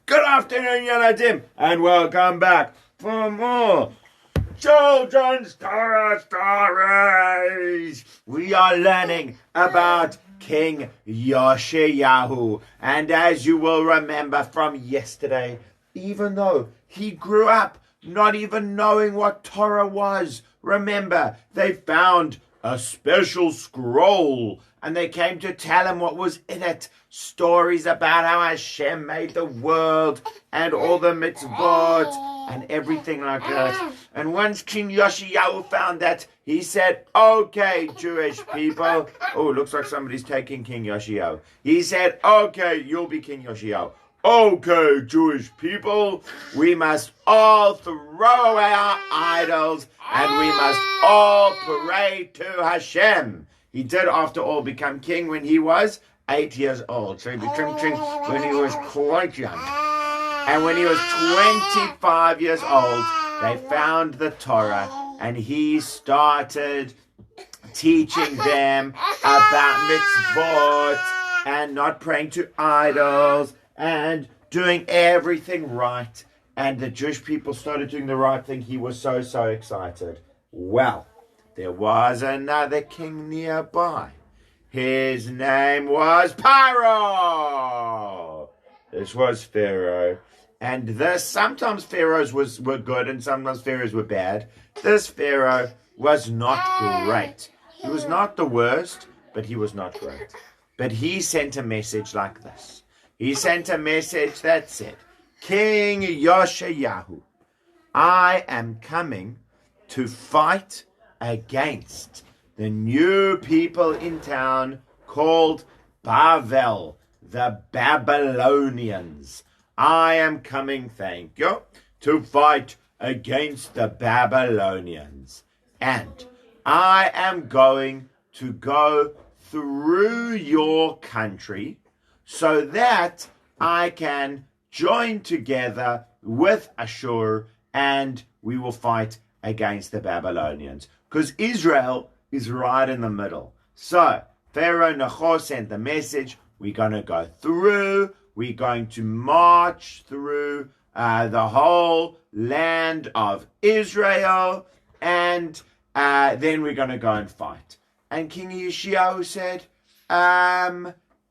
Good afternoon, Melachim, and welcome back for more children's Torah stories. We are learning about King Yoshiyahu, and as you will remember from yesterday, even though he grew up not even knowing what Torah was, remember, they found a special scroll and they came to tell him what was in it. Stories about how Hashem made the world and all the mitzvot and everything like that. And once King Yoshiyahu found that, he said, okay, Jewish people. Oh, looks like somebody's taking King Yoshiyahu. He said, okay, you'll be King Yoshiyahu. Okay, Jewish people, we must all throw away our idols and we must all pray to Hashem. He did, after all, become king when he was 8 years old. So he became king when he was quite young. And when he was 25 years old, they found the Torah and he started teaching them about mitzvot and not praying to idols and doing everything right. And the Jewish people started doing the right thing. He was so excited. Well, there was another king nearby. His name was Paro. This was Pharaoh. And sometimes pharaohs were good and sometimes pharaohs were bad. This Pharaoh was not great. He was not the worst, but he was not great. But he sent a message like this. He sent a message that said, King Yoshiyahu, I am coming to fight against the new people in town called Bavel, the Babylonians. I am coming, thank you, to fight against the Babylonians. And I am going to go through your country so that I can join together with Ashur and we will fight against the Babylonians. Because Israel is right in the middle. So Pharaoh Necho sent the message, we're going to go through, we're going to march through the whole land of Israel, and then we're going to go and fight. And King Yoshiyahu said,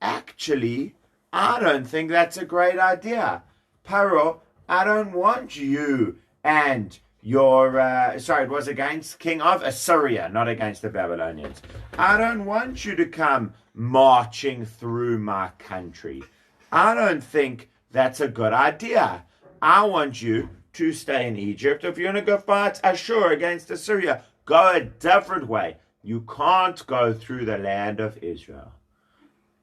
actually, I don't think that's a great idea. Paro, I don't want you and your, it was against King of Assyria, not against the Babylonians. I don't want you to come marching through my country. I don't think that's a good idea. I want you to stay in Egypt. If you're going to go fight Ashur against Assyria, go a different way. You can't go through the land of Israel.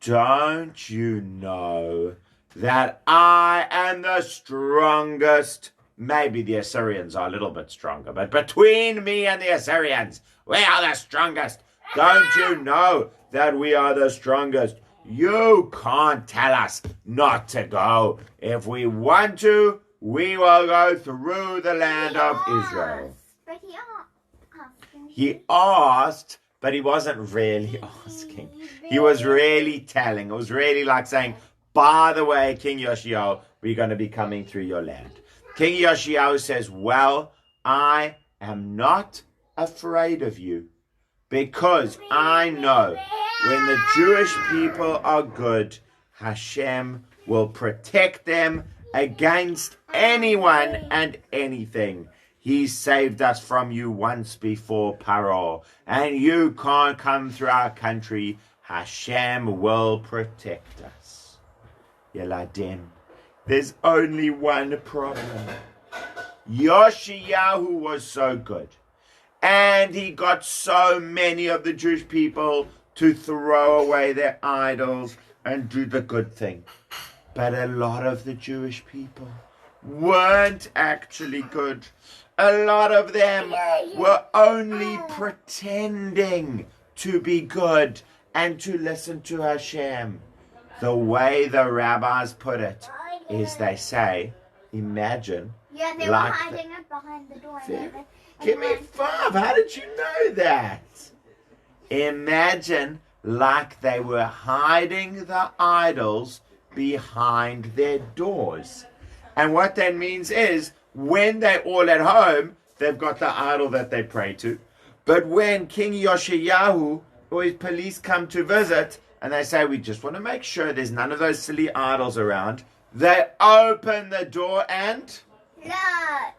Don't you know that I am the strongest? Maybe the Assyrians are a little bit stronger, but between me and the Assyrians, we are the strongest. Don't you know that we are the strongest? You can't tell us not to go. If we want to, we will go through the land of Israel. But he asked, but he wasn't really asking. He was really telling. It was really like saying, by the way, King Yoshiyahu, we're going to be coming through your land. King Yoshiyahu says, well, I am not afraid of you because I know when the Jewish people are good, Hashem will protect them against anyone and anything. He saved us from you once before, Paro, and you can't come through our country. Hashem will protect us. Yeladim. There's only one problem. Yoshiyahu was so good. And he got so many of the Jewish people to throw away their idols and do the good thing. But a lot of the Jewish people weren't actually good. A lot of them were only pretending to be good and to listen to Hashem. The way the rabbis put it is they say, imagine. Yeah, they were hiding it behind the door. Give me 5. How did you know that? Imagine like they were hiding the idols behind their doors. And what that means is when they're all at home, they've got the idol that they pray to. But when King Yoshiyahu or his police come to visit and they say, we just want to make sure there's none of those silly idols around, they open the door and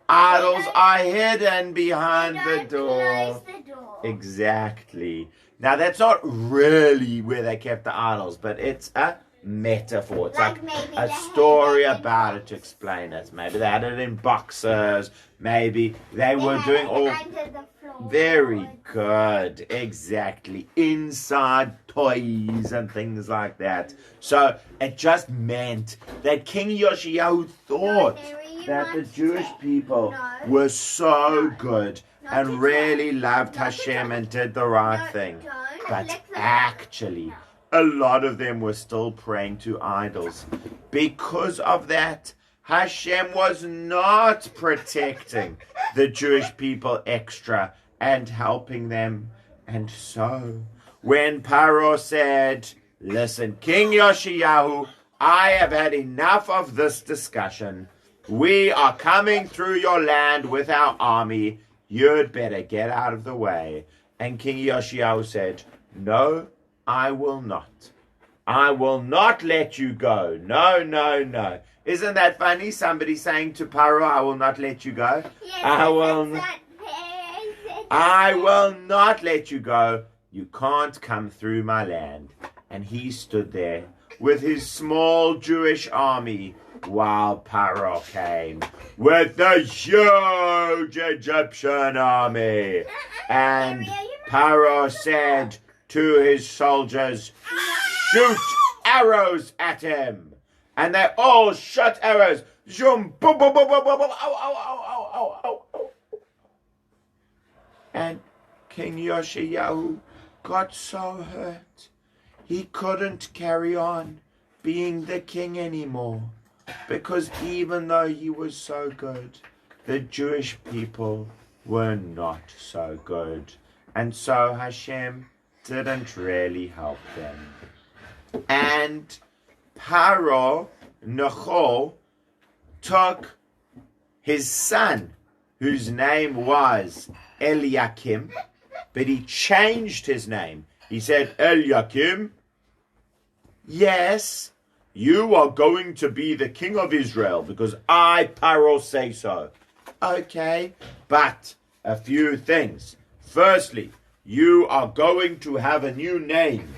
idols are hidden behind the door. Close the door. Exactly. Now, that's not really where they kept the idols, but it's a metaphor. It's like maybe a they story had it in about it to explain it. Maybe they had it in boxes. Maybe they were doing all... Under the floor. Very good. Exactly. Inside toys and things like that. So it just meant that King Yoshiyahu thought that the Jewish people were so good and really loved Hashem and did the right thing. But actually, a lot of them were still praying to idols. Because of that, Hashem was not protecting the Jewish people extra and helping them. And so, when Paro said, listen, King Yoshiyahu, I have had enough of this discussion. We are coming through your land with our army. You'd better get out of the way. And King Yoshiyahu said, no, I will not. I will not let you go. No, no, no. Isn't that funny? Somebody saying to Paro, I will not let you go. Yes, I will not let you go. You can't come through my land. And he stood there with his small Jewish army while Paro came with the huge Egyptian army. And Paro said to his soldiers, shoot arrows at him. And they all shot arrows. Zoom, boom, boom, boom, boom, boom, boom. Ow, ow, ow, ow, ow, ow, ow. And King Yoshiyahu got so hurt. He couldn't carry on being the king anymore. Because even though he was so good, the Jewish people were not so good. And so Hashem didn't really help them. And Paro Necho took his son, whose name was Eliakim, but he changed his name. He said, Eliakim, yes, you are going to be the king of Israel because I, Paro, say so. Okay, but a few things. Firstly, you are going to have a new name.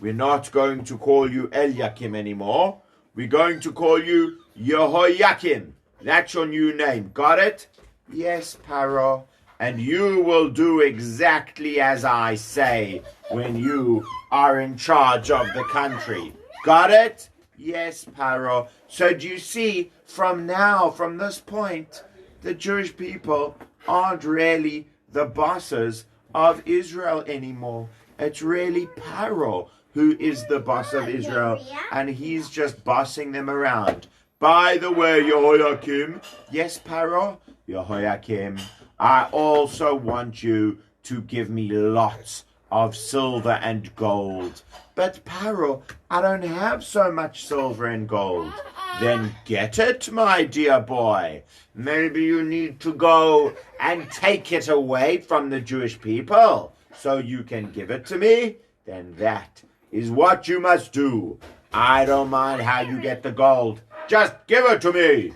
We're not going to call you Eliakim anymore. We're going to call you Yehoiakim. That's your new name. Got it? Yes, Paro. And you will do exactly as I say when you are in charge of the country. Got it? Yes, Paro. So do you see, from this point, the Jewish people aren't really the bosses of Israel anymore. It's really Paro who is the boss of Israel, and he's just bossing them around. By the way, Yehoiakim, yes, Paro, Yehoiakim, I also want you to give me lots of silver and gold. But Paro, I don't have so much silver and gold. Then get it, my dear boy. Maybe you need to go and take it away from the Jewish people so you can give it to me. Then that is what you must do. I don't mind how you get the gold. Just give it to me.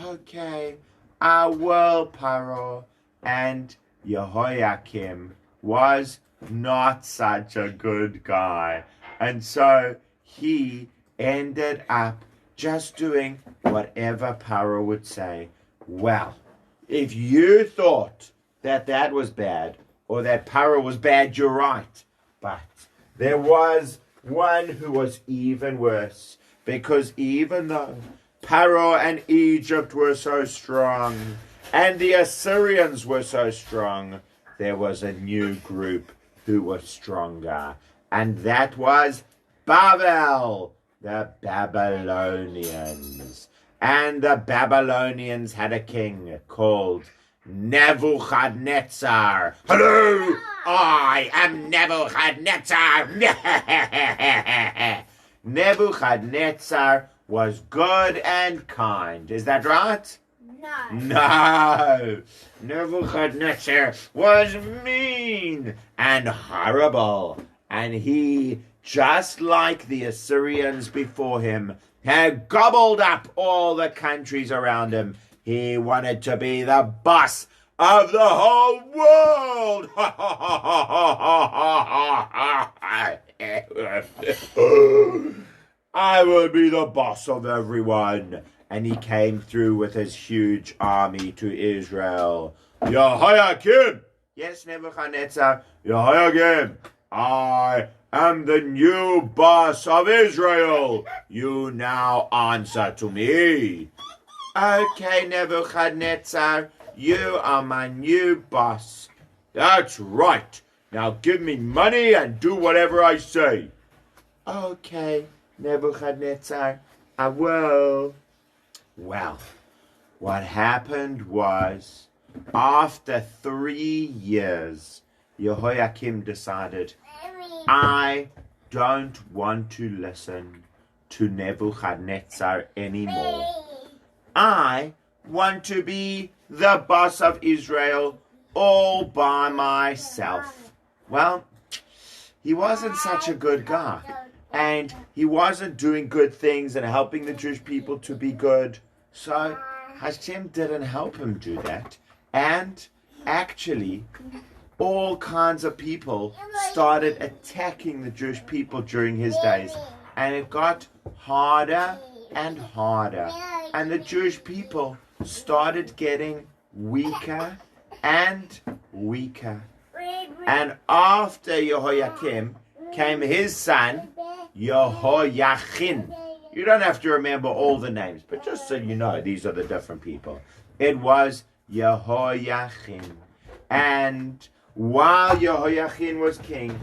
Okay, I will, Paro. And Yehoiakim was not such a good guy. And so he ended up just doing whatever Paro would say. Well, if you thought that that was bad or that Paro was bad, you're right. But there was one who was even worse, because even though Paro and Egypt were so strong and the Assyrians were so strong, there was a new group who was stronger, and that was Babel, the Babylonians. And the Babylonians had a king called Nebuchadnezzar. Hello, I am Nebuchadnezzar. Nebuchadnezzar was good and kind. Is that right? No. No. Nebuchadnezzar was mean and horrible. And he, just like the Assyrians before him, had gobbled up all the countries around him. He wanted to be the boss of the whole world. I will be the boss of everyone. And he came through with his huge army to Israel. Yehoiakim. Yes, Nebuchadnezzar. Yehoiakim. I am the new boss of Israel. You now answer to me. Okay, Nebuchadnezzar. You are my new boss. That's right. Now give me money and do whatever I say. Okay, Nebuchadnezzar. I will. Well, what happened was, after 3 years, Yehoiakim decided, I don't want to listen to Nebuchadnezzar anymore. I want to be the boss of Israel all by myself. Well, he wasn't such a good guy. And he wasn't doing good things and helping the Jewish people to be good. So Hashem didn't help him do that. And actually, all kinds of people started attacking the Jewish people during his days. And it got harder and harder. And the Jewish people started getting weaker and weaker. And after Yehoiakim came his son, Yehoiachin. You don't have to remember all the names, but just so you know, these are the different people. It was Yehoiachin. And while Yehoiachin was king,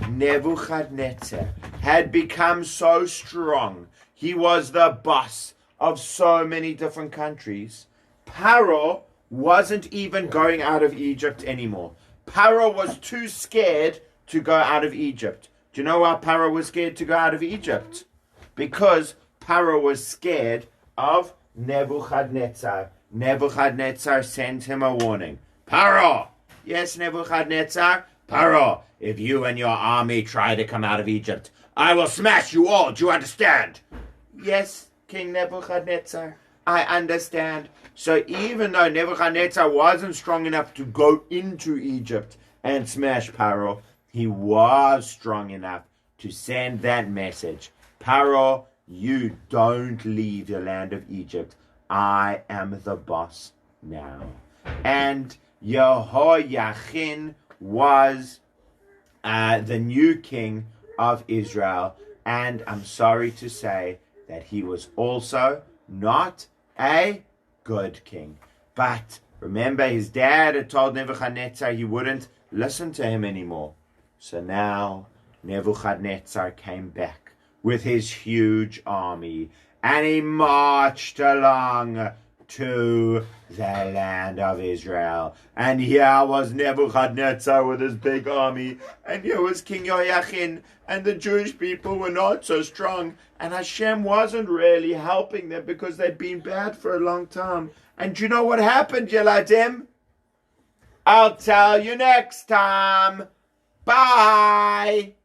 Nebuchadnezzar had become so strong. He was the boss of so many different countries. Paro wasn't even going out of Egypt anymore. Paro was too scared to go out of Egypt. Do you know why Paro was scared to go out of Egypt? Because Paro was scared of Nebuchadnezzar. Nebuchadnezzar sent him a warning. Paro! Yes, Nebuchadnezzar? Paro, if you and your army try to come out of Egypt, I will smash you all. Do you understand? Yes, King Nebuchadnezzar, I understand. So even though Nebuchadnezzar wasn't strong enough to go into Egypt and smash Paro, he was strong enough to send that message. Paro, you don't leave the land of Egypt. I am the boss now. And Yehoiachin was the new king of Israel. And I'm sorry to say that he was also not a good king. But remember, his dad had told Nebuchadnezzar he wouldn't listen to him anymore. So now Nebuchadnezzar came back with his huge army, and he marched along to the land of Israel. And here was Nebuchadnezzar with his big army, and here was King Yehoiachin, and the Jewish people were not so strong, and Hashem wasn't really helping them because they'd been bad for a long time. And you know what happened, Yeladim? I'll tell you next time. Bye!